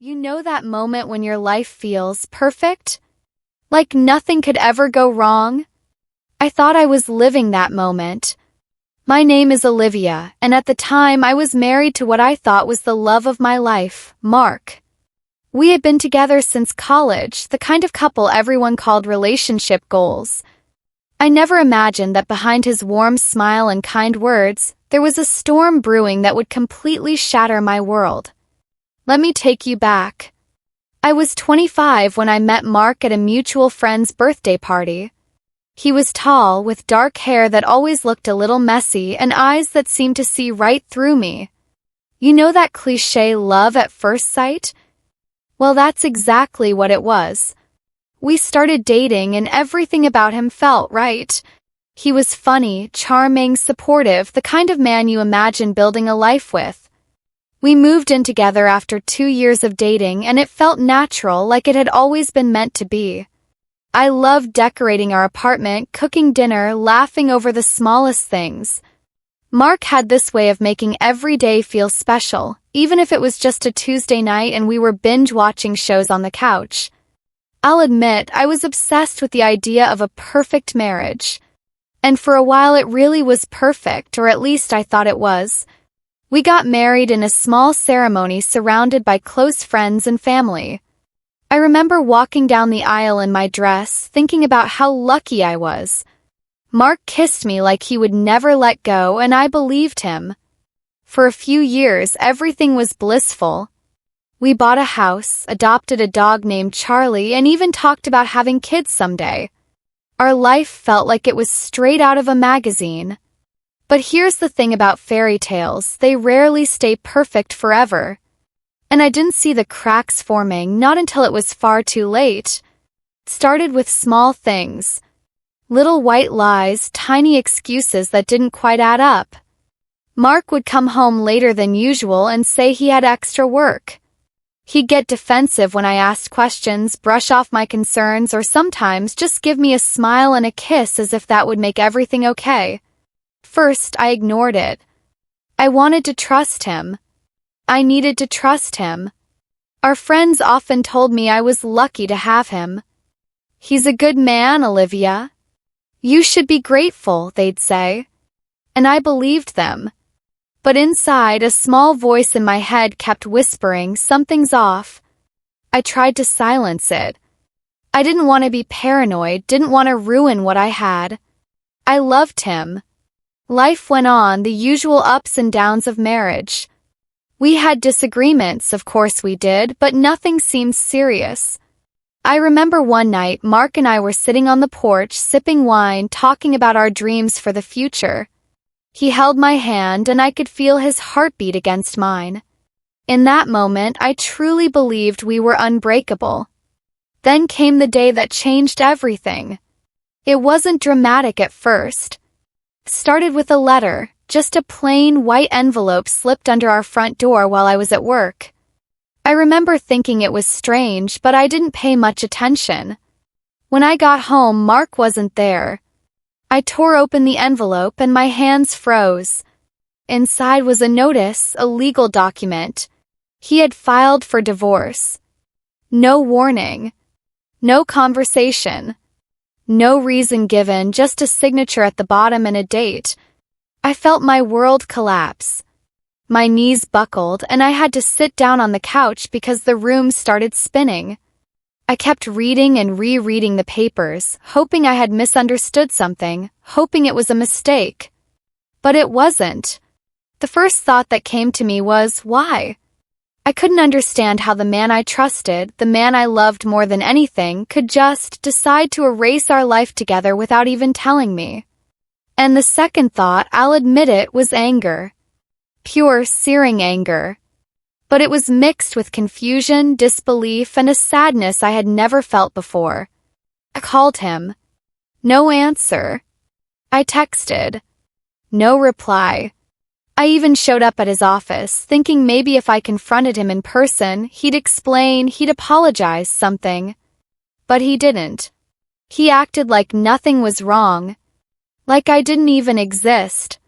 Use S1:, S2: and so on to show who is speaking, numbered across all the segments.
S1: You know that moment when your life feels perfect? Like nothing could ever go wrong? I thought I was living that moment. My name is Olivia, and at the time I was married to what I thought was the love of my life, Mark. We had been together since college, the kind of couple everyone called relationship goals. I never imagined that behind his warm smile and kind words, there was a storm brewing that would completely shatter my world. Let me take you back. I was 25 when I met Mark at a mutual friend's birthday party. He was tall, with dark hair that always looked a little messy and eyes that seemed to see right through me. You know that cliché love at first sight? Well, that's exactly what it was. We started dating and everything about him felt right. He was funny, charming, supportive, the kind of man you imagine building a life with. We moved in together after 2 years of dating and it felt natural, like it had always been meant to be. I loved decorating our apartment, cooking dinner, laughing over the smallest things. Mark had this way of making every day feel special, even if it was just a Tuesday night and we were binge-watching shows on the couch. I'll admit, I was obsessed with the idea of a perfect marriage. And for a while it really was perfect, or at least I thought it was. We got married in a small ceremony surrounded by close friends and family. I remember walking down the aisle in my dress, thinking about how lucky I was. Mark kissed me like he would never let go, and I believed him. For a few years, everything was blissful. We bought a house, adopted a dog named Charlie, and even talked about having kids someday. Our life felt like it was straight out of a magazine. But here's the thing about fairy tales, they rarely stay perfect forever. And I didn't see the cracks forming, not until it was far too late. It started with small things. Little white lies, tiny excuses that didn't quite add up. Mark would come home later than usual and say he had extra work. He'd get defensive when I asked questions, brush off my concerns, or sometimes just give me a smile and a kiss as if that would make everything okay. First, I ignored it. I wanted to trust him. I needed to trust him. Our friends often told me I was lucky to have him. "He's a good man, Olivia. You should be grateful," they'd say. And I believed them. But inside, a small voice in my head kept whispering, "Something's off." I tried to silence it. I didn't want to be paranoid, didn't want to ruin what I had. I loved him. Life went on, the usual ups and downs of marriage. We had disagreements, of course we did, but nothing seemed serious. I remember one night, Mark and I were sitting on the porch, sipping wine, talking about our dreams for the future. He held my hand and I could feel his heartbeat against mine. In that moment, I truly believed we were unbreakable. Then came the day that changed everything. It wasn't dramatic at first. Started with a letter, just a plain white envelope slipped under our front door while I was at work. I remember thinking it was strange, but I didn't pay much attention. When I got home, Mark wasn't there. I tore open the envelope and my hands froze. Inside was a notice, a legal document. He had filed for divorce. No warning. No conversation. No reason given, just a signature at the bottom and a date. I felt my world collapse. My knees buckled and I had to sit down on the couch because the room started spinning. I kept reading and rereading the papers, hoping I had misunderstood something, hoping it was a mistake. But it wasn't. The first thought that came to me was, why? I couldn't understand how the man I trusted, the man I loved more than anything, could just decide to erase our life together without even telling me. And the second thought, I'll admit it, was anger. Pure, searing anger. But it was mixed with confusion, disbelief, and a sadness I had never felt before. I called him. No answer. I texted. No reply. I even showed up at his office, thinking maybe if I confronted him in person, he'd explain, he'd apologize, something. But he didn't. He acted like nothing was wrong. Like I didn't even exist.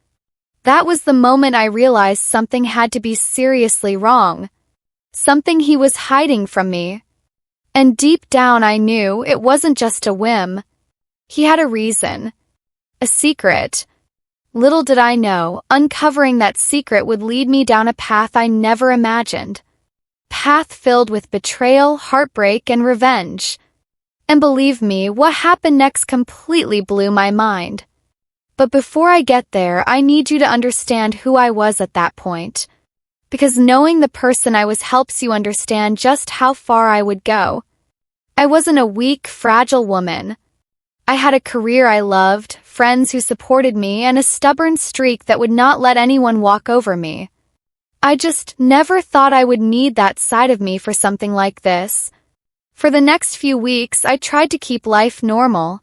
S1: That was the moment I realized something had to be seriously wrong. something he was hiding from me. And deep down I knew it wasn't just a whim. He had a reason. A secret. Little did I know, uncovering that secret would lead me down a path I never imagined. Path filled with betrayal, heartbreak, and revenge. And believe me, what happened next completely blew my mind. But before I get there, I need you to understand who I was at that point. Because knowing the person I was helps you understand just how far I would go. I wasn't a weak, fragile woman. I had a career I loved, friends who supported me, and a stubborn streak that would not let anyone walk over me. I just never thought I would need that side of me for something like this. For the next few weeks, I tried to keep life normal.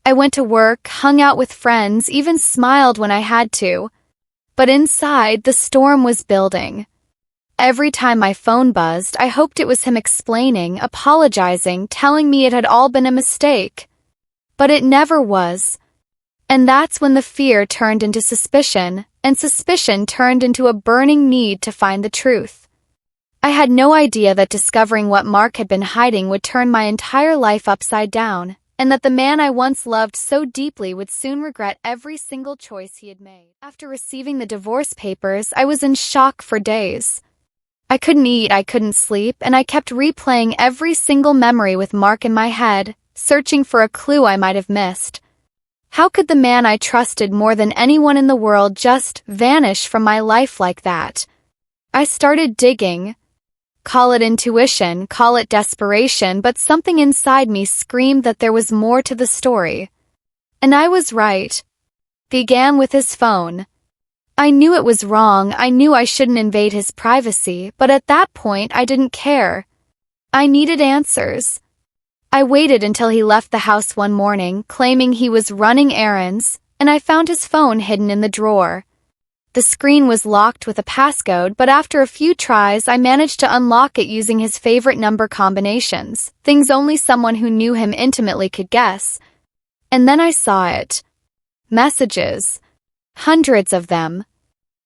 S1: I went to work, hung out with friends, even smiled when I had to. But inside, the storm was building. Every time my phone buzzed, I hoped it was him explaining, apologizing, telling me it had all been a mistake. But it never was. And that's when the fear turned into suspicion, and suspicion turned into a burning need to find the truth. I had no idea that discovering what Mark had been hiding would turn my entire life upside down, and that the man I once loved so deeply would soon regret every single choice he had made. After receiving the divorce papers, I was in shock for days. I couldn't eat, I couldn't sleep, and I kept replaying every single memory with Mark in my head, searching for a clue I might have missed. How could the man I trusted more than anyone in the world just vanish from my life like that? I started digging. Call it intuition, call it desperation, but something inside me screamed that there was more to the story. And I was right. Began with his phone. I knew it was wrong, I knew I shouldn't invade his privacy, but at that point I didn't care. I needed answers. I waited until he left the house one morning, claiming he was running errands, and I found his phone hidden in the drawer. The screen was locked with a passcode, but after a few tries, I managed to unlock it using his favorite number combinations, things only someone who knew him intimately could guess. And then I saw it. Messages. Hundreds of them.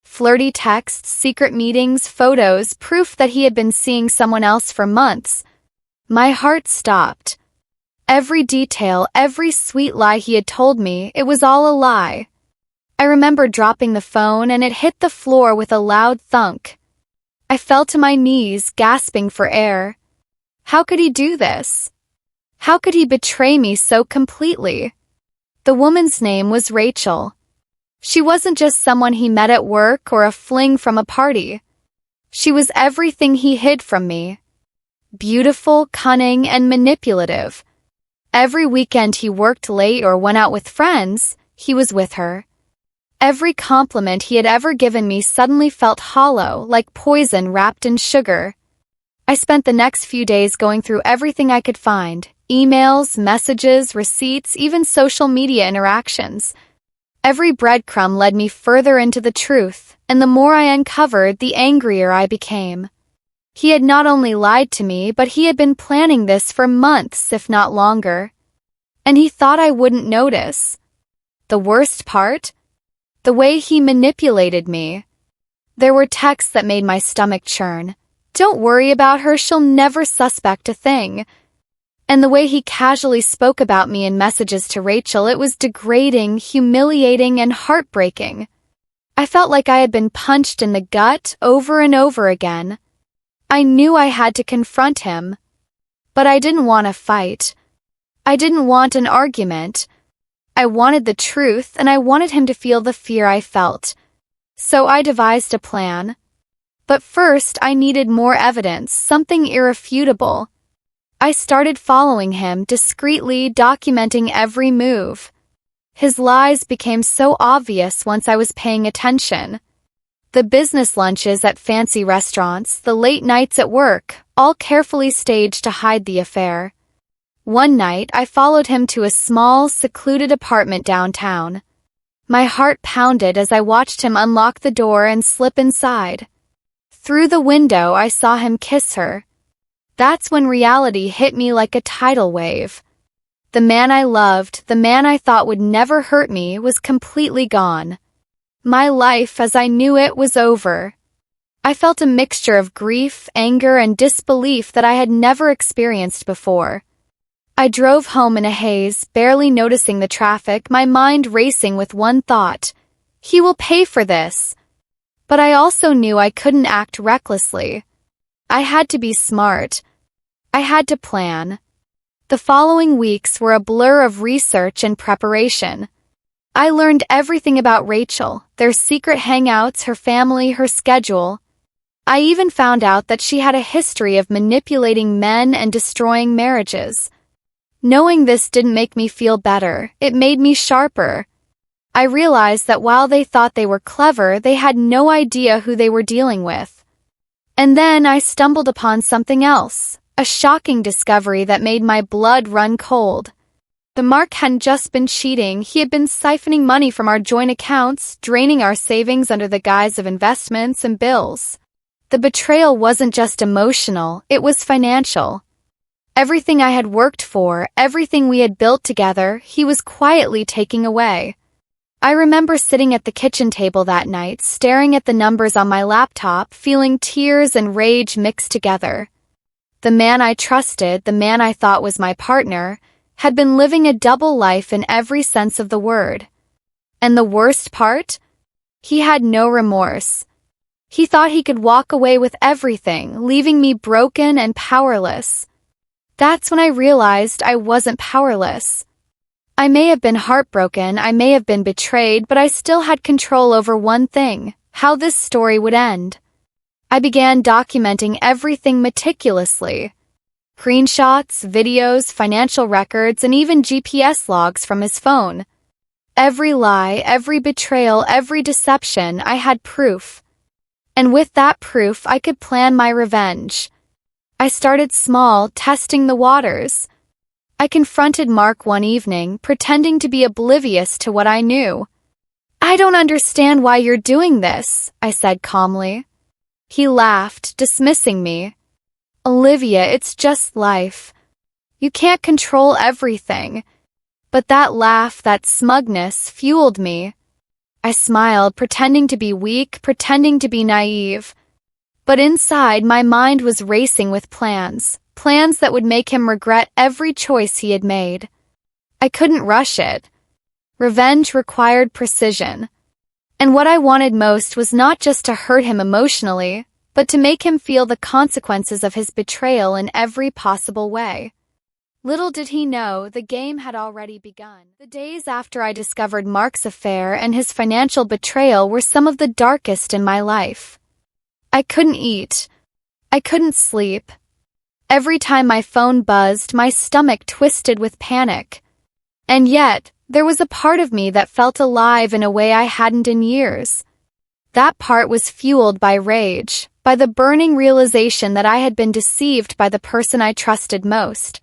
S1: Flirty texts, secret meetings, photos, proof that he had been seeing someone else for months. My heart stopped. Every detail, every sweet lie he had told me, it was all a lie. I remember dropping the phone and it hit the floor with a loud thunk. I fell to my knees, gasping for air. How could he do this? How could he betray me so completely? The woman's name was Rachel. She wasn't just someone he met at work or a fling from a party. She was everything he hid from me. Beautiful, cunning, and manipulative. Every weekend he worked late or went out with friends, he was with her. Every compliment he had ever given me suddenly felt hollow, like poison wrapped in sugar. I spent the next few days going through everything I could find, emails, messages, receipts, even social media interactions. Every breadcrumb led me further into the truth, and the more I uncovered, the angrier I became. He had not only lied to me, but he had been planning this for months, if not longer. And he thought I wouldn't notice. The worst part? The way he manipulated me. There were texts that made my stomach churn. Don't worry about her, she'll never suspect a thing. And the way he casually spoke about me in messages to Rachel, it was degrading, humiliating, and heartbreaking. I felt like I had been punched in the gut over and over again. I knew I had to confront him. But I didn't want to fight. I didn't want an argument. I wanted the truth, and I wanted him to feel the fear I felt. So I devised a plan. But first, I needed more evidence, something irrefutable. I started following him, discreetly documenting every move. His lies became so obvious once I was paying attention. The business lunches at fancy restaurants, the late nights at work, all carefully staged to hide the affair. One night, I followed him to a small, secluded apartment downtown. My heart pounded as I watched him unlock the door and slip inside. Through the window, I saw him kiss her. That's when reality hit me like a tidal wave. The man I loved, the man I thought would never hurt me, was completely gone. My life as I knew it was over. I felt a mixture of grief, anger, and disbelief that I had never experienced before. I drove home in a haze, barely noticing the traffic, my mind racing with one thought: he will pay for this. But I also knew I couldn't act recklessly. I had to be smart. I had to plan. The following weeks were a blur of research and preparation. I learned everything about Rachel, their secret hangouts, her family, her schedule. I even found out that she had a history of manipulating men and destroying marriages. Knowing this didn't make me feel better, it made me sharper. I realized that while they thought they were clever, they had no idea who they were dealing with. And then I stumbled upon something else, a shocking discovery that made my blood run cold. The Mark hadn't just been cheating, he had been siphoning money from our joint accounts, draining our savings under the guise of investments and bills. The betrayal wasn't just emotional, it was financial. Everything I had worked for, everything we had built together, he was quietly taking away. I remember sitting at the kitchen table that night, staring at the numbers on my laptop, feeling tears and rage mixed together. The man I trusted, the man I thought was my partner, had been living a double life in every sense of the word. And the worst part? He had no remorse. He thought he could walk away with everything, leaving me broken and powerless. That's when I realized I wasn't powerless. I may have been heartbroken, I may have been betrayed, but I still had control over one thing: how this story would end. I began documenting everything meticulously. Screenshots, videos, financial records, and even GPS logs from his phone. Every lie, every betrayal, every deception, I had proof. And with that proof, I could plan my revenge. I started small, testing the waters. I confronted Mark one evening, pretending to be oblivious to what I knew. "I don't understand why you're doing this," I said calmly. He laughed, dismissing me. "Olivia, it's just life. You can't control everything." But that laugh, that smugness, fueled me. I smiled, pretending to be weak, pretending to be naive. But inside, my mind was racing with plans that would make him regret every choice he had made. I couldn't rush it. Revenge required precision. And what I wanted most was not just to hurt him emotionally, but to make him feel the consequences of his betrayal in every possible way. Little did he know, the game had already begun. The days after I discovered Mark's affair and his financial betrayal were some of the darkest in my life. I couldn't eat. I couldn't sleep. Every time my phone buzzed, my stomach twisted with panic. And yet, there was a part of me that felt alive in a way I hadn't in years. That part was fueled by rage, by the burning realization that I had been deceived by the person I trusted most.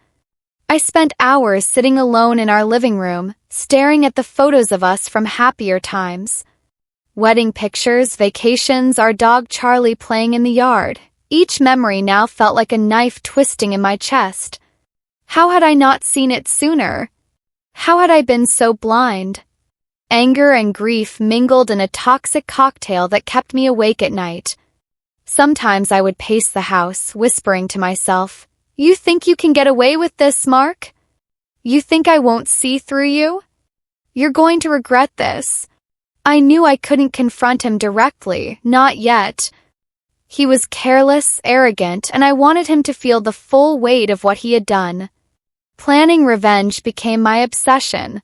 S1: I spent hours sitting alone in our living room, staring at the photos of us from happier times. Wedding pictures, vacations, our dog Charlie playing in the yard. Each memory now felt like a knife twisting in my chest. How had I not seen it sooner? How had I been so blind? Anger and grief mingled in a toxic cocktail that kept me awake at night. Sometimes I would pace the house, whispering to myself, "You think you can get away with this, Mark? You think I won't see through you? You're going to regret this." I knew I couldn't confront him directly, not yet. He was careless, arrogant, and I wanted him to feel the full weight of what he had done. Planning revenge became my obsession.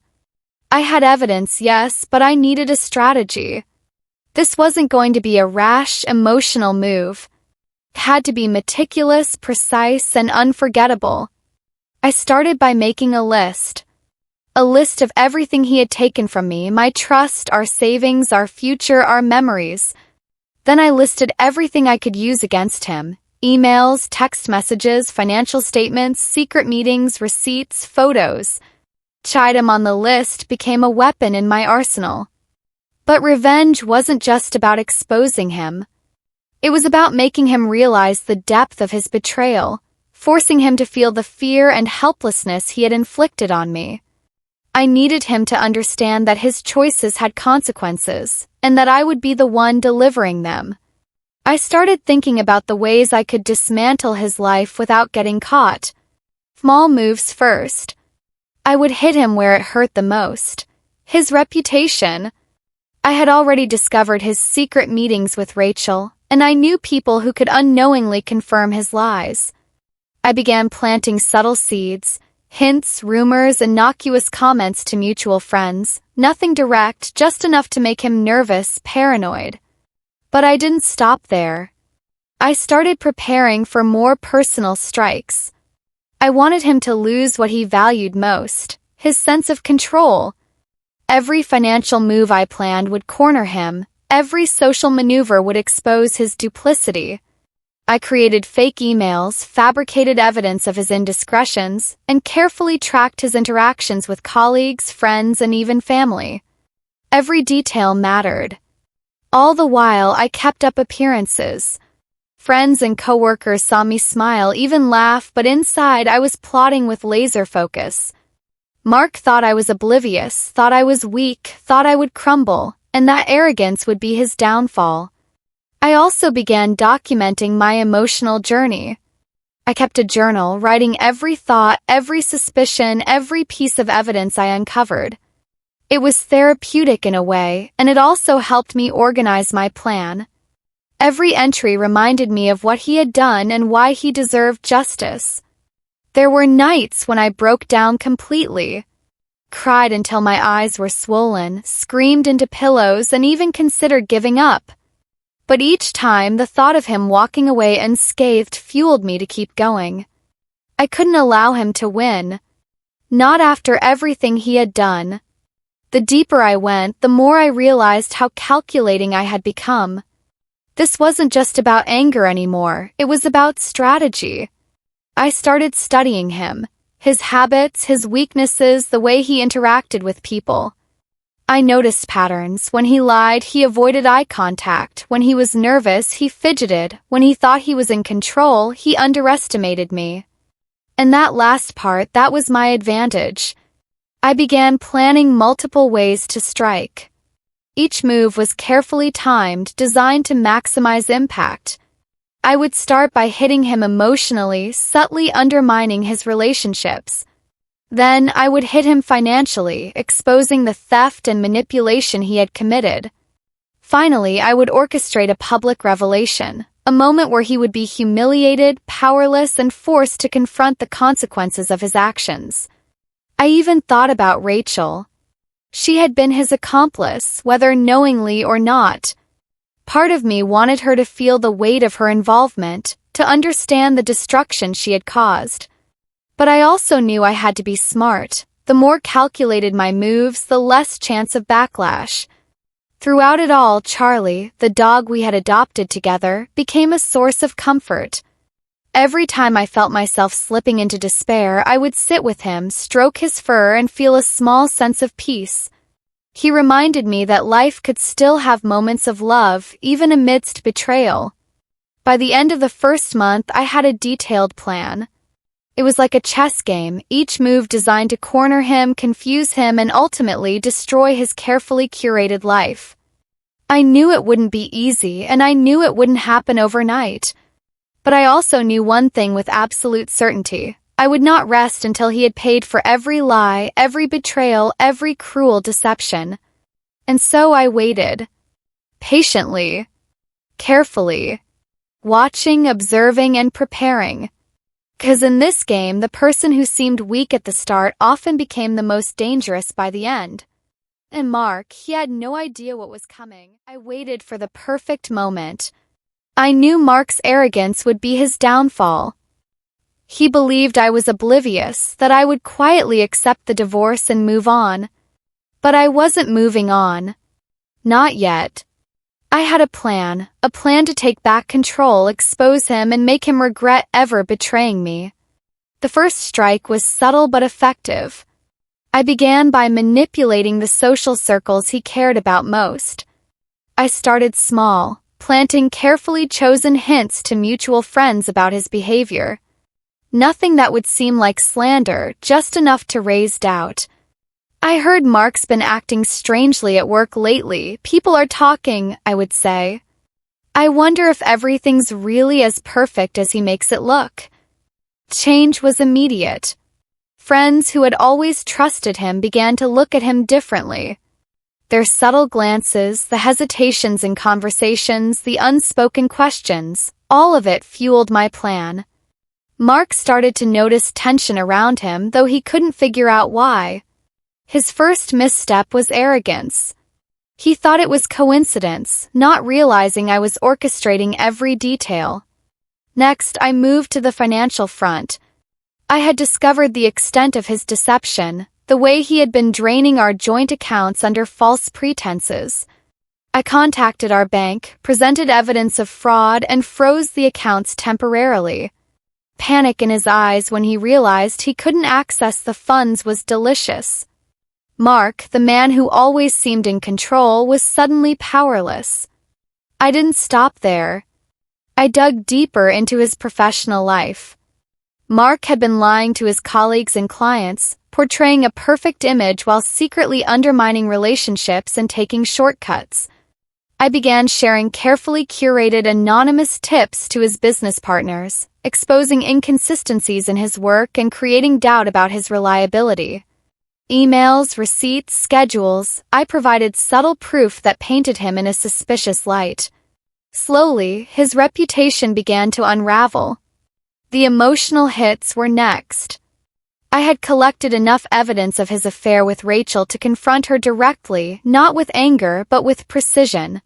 S1: I had evidence, yes, but I needed a strategy. This wasn't going to be a rash, emotional move. It had to be meticulous, precise, and unforgettable. I started by making a list. A list of everything he had taken from me, my trust, our savings, our future, our memories. Then I listed everything I could use against him. Emails, text messages, financial statements, secret meetings, receipts, photos. Each item on the list became a weapon in my arsenal. But revenge wasn't just about exposing him. It was about making him realize the depth of his betrayal, forcing him to feel the fear and helplessness he had inflicted on me. I needed him to understand that his choices had consequences, and that I would be the one delivering them. I started thinking about the ways I could dismantle his life without getting caught. Small moves first. I would hit him where it hurt the most. His reputation. I had already discovered his secret meetings with Rachel, and I knew people who could unknowingly confirm his lies. I began planting subtle seeds, hints, rumors, innocuous comments to mutual friends, nothing direct, just enough to make him nervous, paranoid. But I didn't stop there. I started preparing for more personal strikes. I wanted him to lose what he valued most, his sense of control. Every financial move I planned would corner him, every social maneuver would expose his duplicity. I created fake emails, fabricated evidence of his indiscretions, and carefully tracked his interactions with colleagues, friends, and even family. Every detail mattered. All the while, I kept up appearances. Friends and coworkers saw me smile, even laugh, but inside I was plotting with laser focus. Mark thought I was oblivious, thought I was weak, thought I would crumble, and that arrogance would be his downfall. I also began documenting my emotional journey. I kept a journal, writing every thought, every suspicion, every piece of evidence I uncovered. It was therapeutic in a way, and it also helped me organize my plan. Every entry reminded me of what he had done and why he deserved justice. There were nights when I broke down completely, cried until my eyes were swollen, screamed into pillows, and even considered giving up. But each time, the thought of him walking away unscathed fueled me to keep going. I couldn't allow him to win. Not after everything he had done. The deeper I went, the more I realized how calculating I had become. This wasn't just about anger anymore, it was about strategy. I started studying him, his habits, his weaknesses, the way he interacted with people. I noticed patterns. When he lied, he avoided eye contact. When he was nervous, he fidgeted. When he thought he was in control, he underestimated me. And that last part, that was my advantage. I began planning multiple ways to strike. Each move was carefully timed, designed to maximize impact. I would start by hitting him emotionally, subtly undermining his relationships. Then I would hit him financially, exposing the theft and manipulation he had committed. Finally, I would orchestrate a public revelation, a moment where he would be humiliated, powerless, and forced to confront the consequences of his actions. I even thought about Rachel. She had been his accomplice, whether knowingly or not. Part of me wanted her to feel the weight of her involvement, to understand the destruction she had caused. But I also knew I had to be smart. The more calculated my moves, the less chance of backlash. Throughout it all, Charlie, the dog we had adopted together, became a source of comfort. Every time I felt myself slipping into despair, I would sit with him, stroke his fur, and feel a small sense of peace. He reminded me that life could still have moments of love, even amidst betrayal. By the end of the first month, I had a detailed plan. It was like a chess game, each move designed to corner him, confuse him, and ultimately destroy his carefully curated life. I knew it wouldn't be easy, and I knew it wouldn't happen overnight. But I also knew one thing with absolute certainty. I would not rest until he had paid for every lie, every betrayal, every cruel deception. And so I waited. Patiently. Carefully. Watching, observing, and preparing. 'Cause in this game, the person who seemed weak at the start often became the most dangerous by the end. And Mark, he had no idea what was coming. I waited for the perfect moment. I knew Mark's arrogance would be his downfall. He believed I was oblivious, that I would quietly accept the divorce and move on. But I wasn't moving on. Not yet. I had a plan to take back control, expose him, and make him regret ever betraying me. The first strike was subtle but effective. I began by manipulating the social circles he cared about most. I started small, planting carefully chosen hints to mutual friends about his behavior. Nothing that would seem like slander, just enough to raise doubt. I heard Mark's been acting strangely at work lately. People are talking, I would say. I wonder if everything's really as perfect as he makes it look. Change was immediate. Friends who had always trusted him began to look at him differently. Their subtle glances, the hesitations in conversations, the unspoken questions, all of it fueled my plan. Mark started to notice tension around him, though he couldn't figure out why. His first misstep was arrogance. He thought it was coincidence, not realizing I was orchestrating every detail. Next, I moved to the financial front. I had discovered the extent of his deception, the way he had been draining our joint accounts under false pretenses. I contacted our bank, presented evidence of fraud, and froze the accounts temporarily. Panic in his eyes when he realized he couldn't access the funds was delicious. Mark, the man who always seemed in control, was suddenly powerless. I didn't stop there. I dug deeper into his professional life. Mark had been lying to his colleagues and clients, portraying a perfect image while secretly undermining relationships and taking shortcuts. I began sharing carefully curated anonymous tips to his business partners, exposing inconsistencies in his work and creating doubt about his reliability. Emails, receipts, schedules, I provided subtle proof that painted him in a suspicious light. Slowly, his reputation began to unravel. The emotional hits were next. I had collected enough evidence of his affair with Rachel to confront her directly, not with anger but with precision.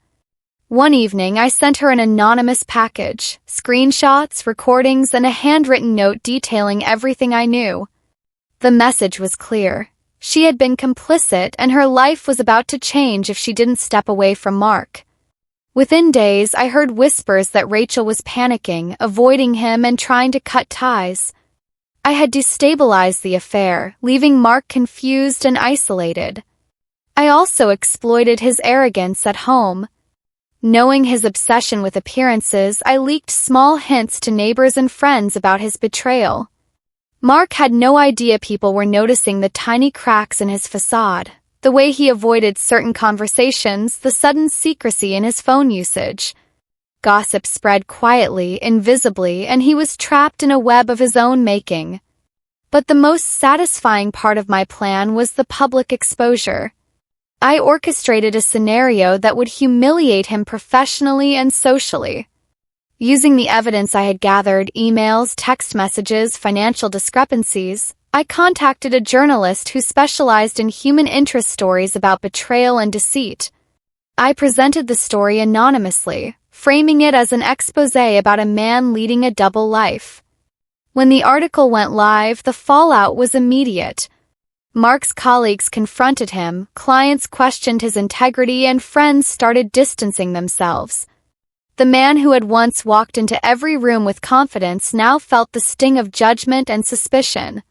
S1: One evening, I sent her an anonymous package, screenshots, recordings, and a handwritten note detailing everything I knew. The message was clear. She had been complicit, and her life was about to change if she didn't step away from Mark. Within days, I heard whispers that Rachel was panicking, avoiding him, and trying to cut ties. I had destabilized the affair, leaving Mark confused and isolated. I also exploited his arrogance at home. Knowing his obsession with appearances, I leaked small hints to neighbors and friends about his betrayal. Mark had no idea people were noticing the tiny cracks in his facade, the way he avoided certain conversations, the sudden secrecy in his phone usage. Gossip spread quietly, invisibly, and he was trapped in a web of his own making. But the most satisfying part of my plan was the public exposure. I orchestrated a scenario that would humiliate him professionally and socially. Using the evidence I had gathered, emails, text messages, financial discrepancies, I contacted a journalist who specialized in human interest stories about betrayal and deceit. I presented the story anonymously, framing it as an exposé about a man leading a double life. When the article went live, the fallout was immediate. Mark's colleagues confronted him, clients questioned his integrity, and friends started distancing themselves. The man who had once walked into every room with confidence now felt the sting of judgment and suspicion.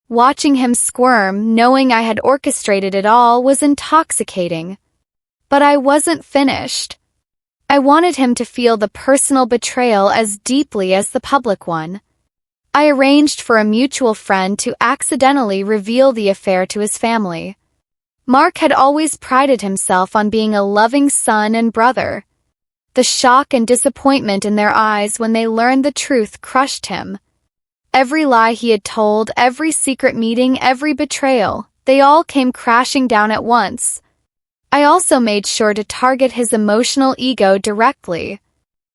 S1: Watching him squirm, knowing I had orchestrated it all, was intoxicating. But I wasn't finished. I wanted him to feel the personal betrayal as deeply as the public one. I arranged for a mutual friend to accidentally reveal the affair to his family. Mark had always prided himself on being a loving son and brother. The shock and disappointment in their eyes when they learned the truth crushed him. Every lie he had told, every secret meeting, every betrayal, they all came crashing down at once. I also made sure to target his emotional ego directly.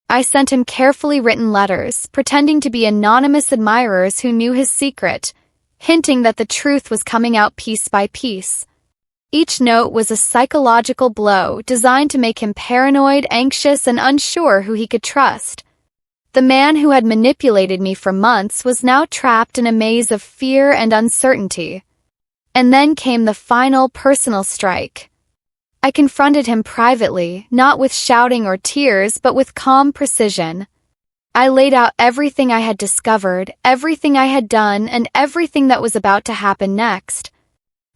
S1: I sent him carefully written letters, pretending to be anonymous admirers who knew his secret, hinting that the truth was coming out piece by piece. Each note was a psychological blow designed to make him paranoid, anxious, and unsure who he could trust. The man who had manipulated me for months was now trapped in a maze of fear and uncertainty. And then came the final personal strike. I confronted him privately, not with shouting or tears, but with calm precision. I laid out everything I had discovered, everything I had done, and everything that was about to happen next.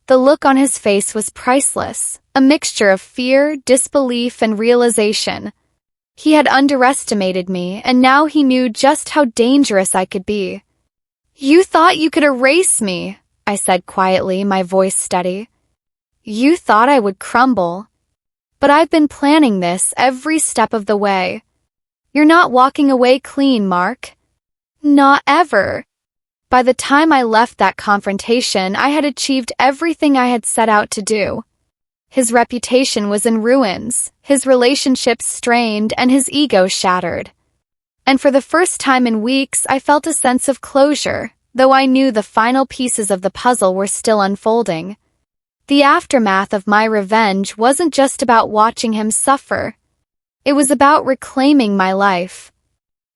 S1: The look on his face was priceless, a mixture of fear, disbelief, and realization. He had underestimated me, and now he knew just how dangerous I could be. "You thought you could erase me," I said quietly, my voice steady. "You thought I would crumble. But I've been planning this every step of the way. You're not walking away clean, Mark. Not ever. By the time I left that confrontation, I had achieved everything I had set out to do. His reputation was in ruins, his relationships strained, and his ego shattered. And for the first time in weeks, I felt a sense of closure, though I knew the final pieces of the puzzle were still unfolding. The aftermath of my revenge wasn't just about watching him suffer. It was about reclaiming my life.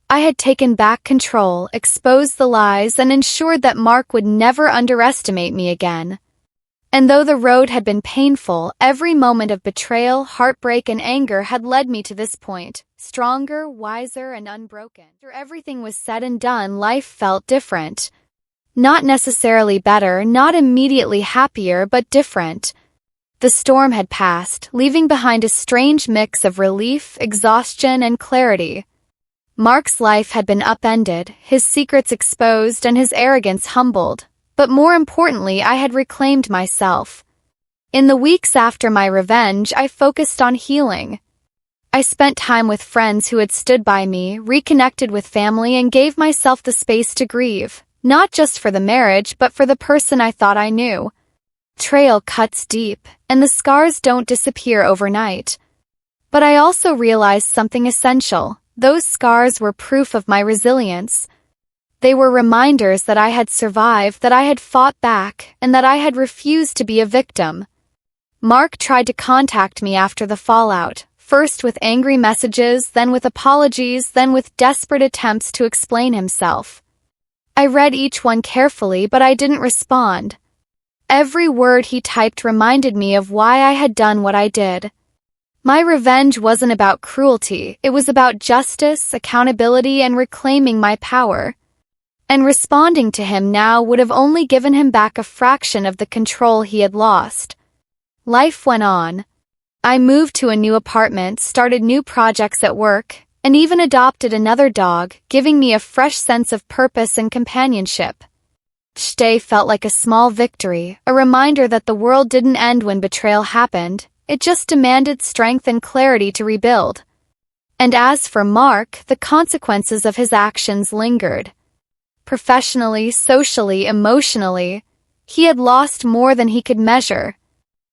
S1: I had taken back control, exposed the lies, and ensured that Mark would never underestimate me again. And though the road had been painful, every moment of betrayal, heartbreak, and anger had led me to this point, stronger, wiser, and unbroken. After everything was said and done, life felt different. Not necessarily better, not immediately happier, but different. The storm had passed, leaving behind a strange mix of relief, exhaustion, and clarity. Mark's life had been upended, his secrets exposed, and his arrogance humbled. But more importantly, I had reclaimed myself. In the weeks after my revenge, I focused on healing. I spent time with friends who had stood by me, reconnected with family, and gave myself the space to grieve, not just for the marriage, but for the person I thought I knew. Betrayal cuts deep, and the scars don't disappear overnight. But I also realized something essential. Those scars were proof of my resilience. They were reminders that I had survived, that I had fought back, and that I had refused to be a victim. Mark tried to contact me after the fallout, first with angry messages, then with apologies, then with desperate attempts to explain himself. I read each one carefully, but I didn't respond. Every word he typed reminded me of why I had done what I did. My revenge wasn't about cruelty, it was about justice, accountability, and reclaiming my power. And responding to him now would have only given him back a fraction of the control he had lost. Life went on. I moved to a new apartment, started new projects at work, and even adopted another dog, giving me a fresh sense of purpose and companionship. Each day felt like a small victory, a reminder that the world didn't end when betrayal happened, it just demanded strength and clarity to rebuild. And as for Mark, the consequences of his actions lingered. Professionally, socially, emotionally, he had lost more than he could measure.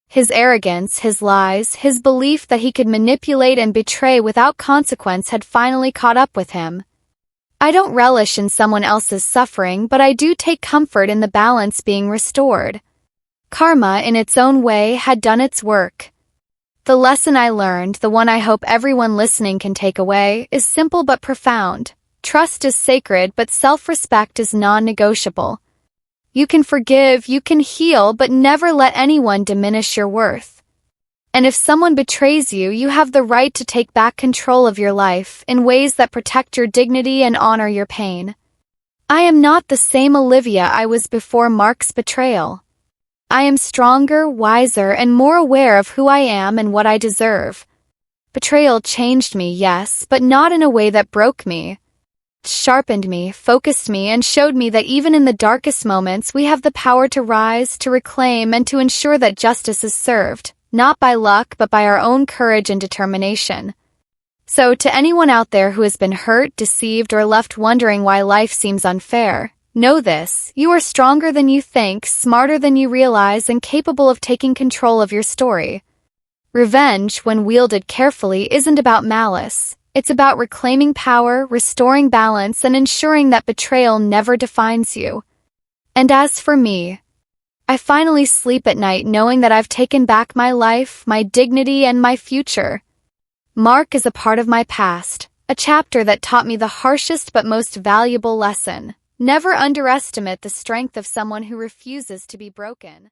S1: His arrogance, his lies, his belief that he could manipulate and betray without consequence had finally caught up with him. I don't relish in someone else's suffering, but I do take comfort in the balance being restored. Karma, in its own way, had done its work. The lesson I learned, the one I hope everyone listening can take away, is simple but profound. Trust is sacred, but self-respect is non-negotiable. You can forgive, you can heal, but never let anyone diminish your worth. And if someone betrays you, you have the right to take back control of your life in ways that protect your dignity and honor your pain. I am not the same Olivia I was before Mark's betrayal. I am stronger, wiser, and more aware of who I am and what I deserve. Betrayal changed me, yes, but not in a way that broke me. Sharpened me, focused me, and showed me that even in the darkest moments we have the power to rise, to reclaim, and to ensure that justice is served, not by luck but by our own courage and determination. So to anyone out there who has been hurt, deceived, or left wondering why life seems unfair, know this: you are stronger than you think, smarter than you realize, and capable of taking control of your story. Revenge, when wielded carefully, isn't about malice. It's about reclaiming power, restoring balance, and ensuring that betrayal never defines you. And as for me, I finally sleep at night knowing that I've taken back my life, my dignity, and my future. Mark is a part of my past, a chapter that taught me the harshest but most valuable lesson. Never underestimate the strength of someone who refuses to be broken.